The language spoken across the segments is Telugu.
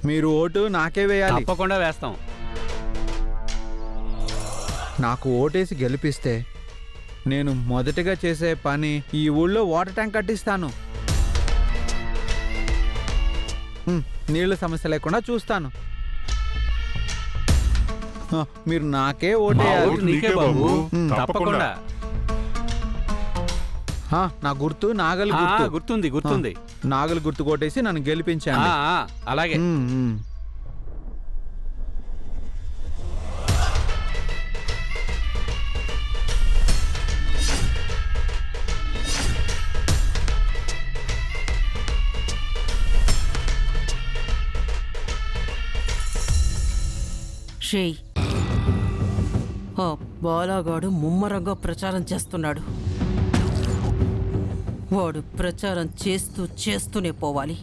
మీరు ఓటు నాకే వేయాలి. తప్పకుండా వేస్తాం. నాకు ఓటేసి గెలిపిస్తే నేను మొదటగా చేసే పని ఈ ఊళ్ళో వాటర్ ట్యాంక్ కట్టిస్తాను. నీళ్ళ సమస్య లేకుండా చూస్తాను. మీరు నాకే ఓటేయాలి. నీకే బాబు, తప్పకుండా. నా గుర్తు నాగలి గుర్తుంది గుర్తుంది. నాగలి గుర్తు కొట్టేసి నన్ను గెలిపించండి. అలాగే. షేయ్, ఆ బాలాగాడు ముమ్మరంగా ప్రచారం చేస్తున్నాడు. వాడు ప్రచారం చేస్తూనే పోవాలి.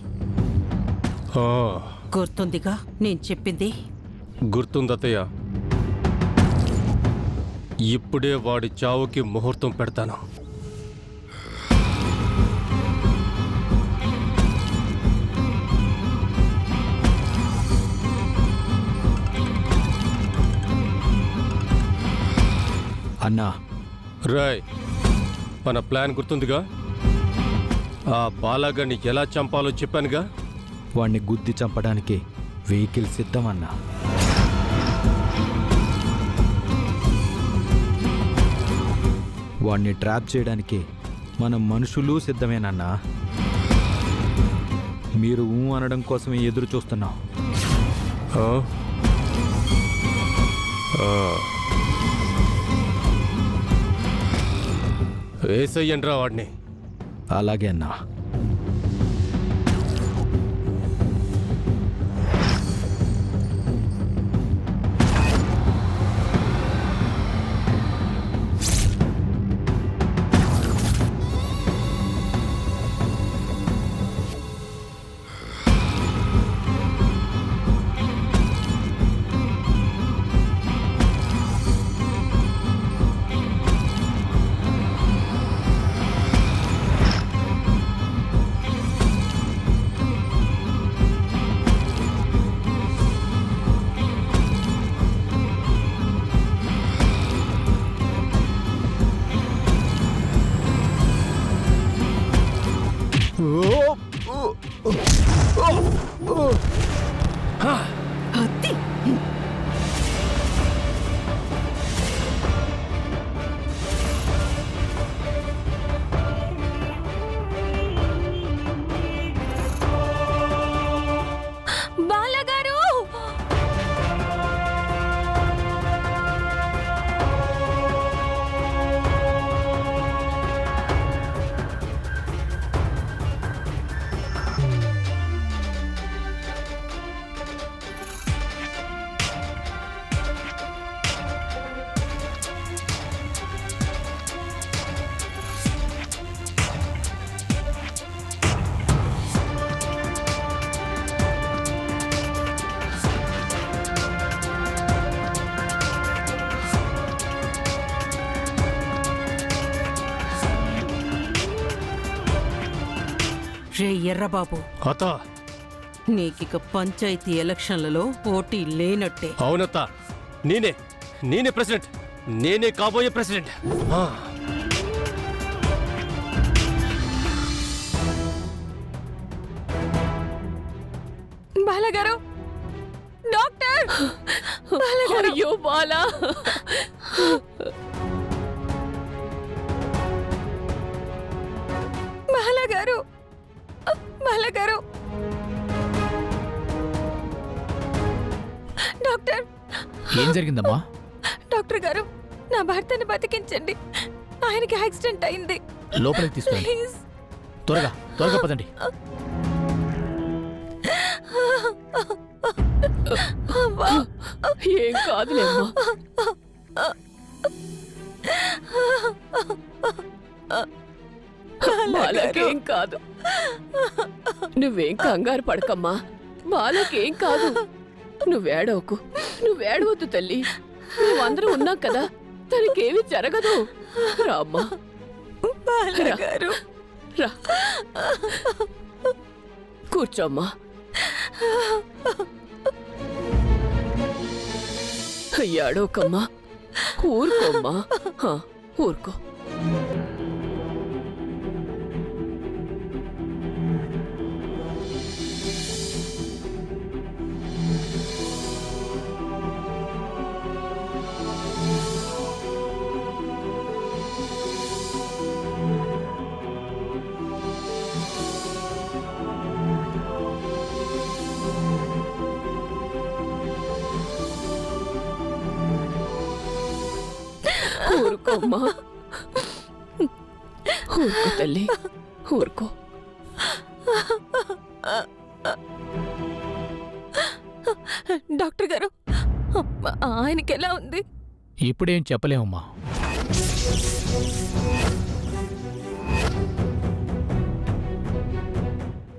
గుర్తుందిగా నేను చెప్పింది? గుర్తుందతయ్య. ఇప్పుడే వాడి చావుకి ముహూర్తం పెడతాను. అన్నా, రాయ్, మన ప్లాన్ గుర్తుందిగా? ఆ బాలాగాన్ని ఎలా చంపాలో చెప్పానుగా. వాణ్ణి గుద్ది చంపడానికి వెహికల్ సిద్ధమన్నా. వాణ్ణి ట్రాప్ చేయడానికి మన మనుషులు సిద్ధమేనన్నా. మీరు అనడం కోసమే ఎదురు చూస్తున్నాం. వేసయ్యండ్రా వాడిని. అలాగే అన్నా. రే ఎర్రబాబు, నీకిక పంచాయతీ ఎలక్షన్లలో పోటీ లేనట్టే. అవునత్త, నేనే ప్రెసిడెంట్. నేనే కాబోయే ప్రెసిడెంట్. బాలగారు, డాక్టర్! అయ్యో బాలా! బాలగారు, బాలగారు! డాక్టర్! ఏం జరిగిందమ్మా? డాక్టర్ గారు, నా భర్తని బతికించండి. ఆయనకి యాక్సిడెంట్ అయింది. లోపలికి తీసుకెళ్ళండి. త్వరగా పదండి. ఏం కాదులేమ్మా. బాలకేం కాదు. నువ్వేం కంగారు పడకమ్మా. బాలకేం కాదు. నువ్వేడవద్దు తల్లి. నువ్వందరూ ఉన్నాం కదా, తనకేమీ జరగదు. రామ్మా. రా, కూర్చోమ్మా. ఏడోకమ్మా, ఊరుకోమ్మా. ఊరుకో. ఊరుకోమ్మా, ఊరుకో తల్లి, ఊరుకో. డాక్టర్ గారు, ఆయనకి ఎలా ఉంది? ఇప్పుడేం చెప్పలేమమ్మా.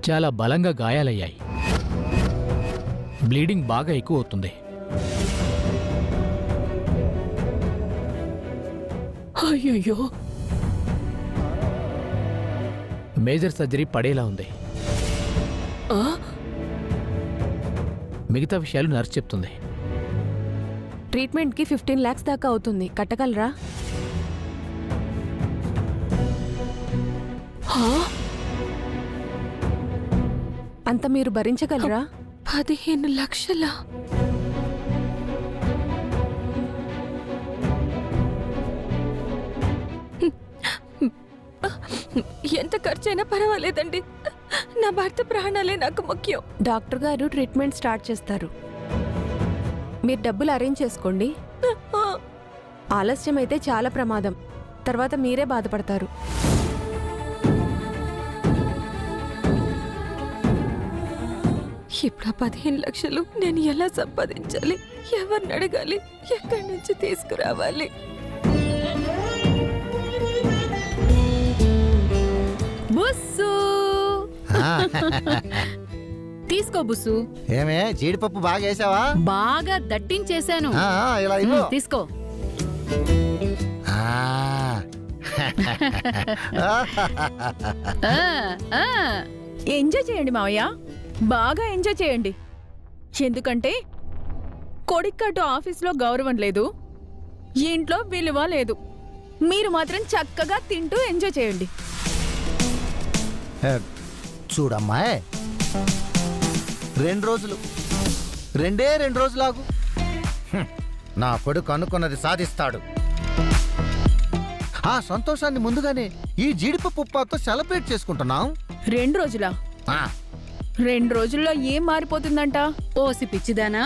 చాలా బలంగా గాయాలయ్యాయి. బ్లీడింగ్ బాగా ఎక్కువ అవుతుంది. అయ్యయ్యో, మేజర్ సర్జరీ పడేలా ఉంది. మిగతా విషయాలు నర్స్ చెప్తుంది. ట్రీట్మెంట్కి 15 lakhs దాకా అవుతుంది. కట్టగలరా? అంత మీరు భరించగలరా? 15 లక్షలా? ఎంత ఖర్చైనా పర్వాలేదండి. నా భర్త ప్రాణాలే నాకు ముఖ్యం. డాక్టర్ గారు ట్రీట్మెంట్ స్టార్ట్ చేస్తారు. మీరు డబ్బులు అరేంజ్ చేసుకోండి. ఆలస్యం అయితే చాలా ప్రమాదం. తర్వాత మీరే బాధపడతారు. ఇప్పుడు 15 లక్షలు నేను ఎలా సంపాదించాలి? ఎవరిని అడగాలి? ఎక్కడి నుంచి తీసుకురావాలి? బుస్సు తీసుకో బుస్సు. ఏమే జీడిపప్పు బాగా వేసావా? బాగా దట్టించేశాను. ఇలా ఇవ్వు. తీసుకో. ఎంజాయ్ చేయండి మావయ్య, బాగా ఎంజాయ్ చేయండి. ఎందుకంటే కొడిక్కట్టు ఆఫీస్లో గౌరవం లేదు, ఇంట్లో విలువ లేదు. మీరు మాత్రం చక్కగా తింటూ ఎంజాయ్ చేయండి. చూడమ్మాయ్, 2 రోజులు, 2 రోజులు ఆగు. నా కొడుకు అనుకున్నది సాధిస్తాడు. ఆ సంతోషాన్ని ముందుగానే ఈ జీడిపప్పు ఉప్మాతో సెలబ్రేట్ చేసుకుంటున్నాం. 2 రోజులా? 2 రోజుల్లో ఏం మారిపోతుందంట? ఓసి పిచ్చిదానా,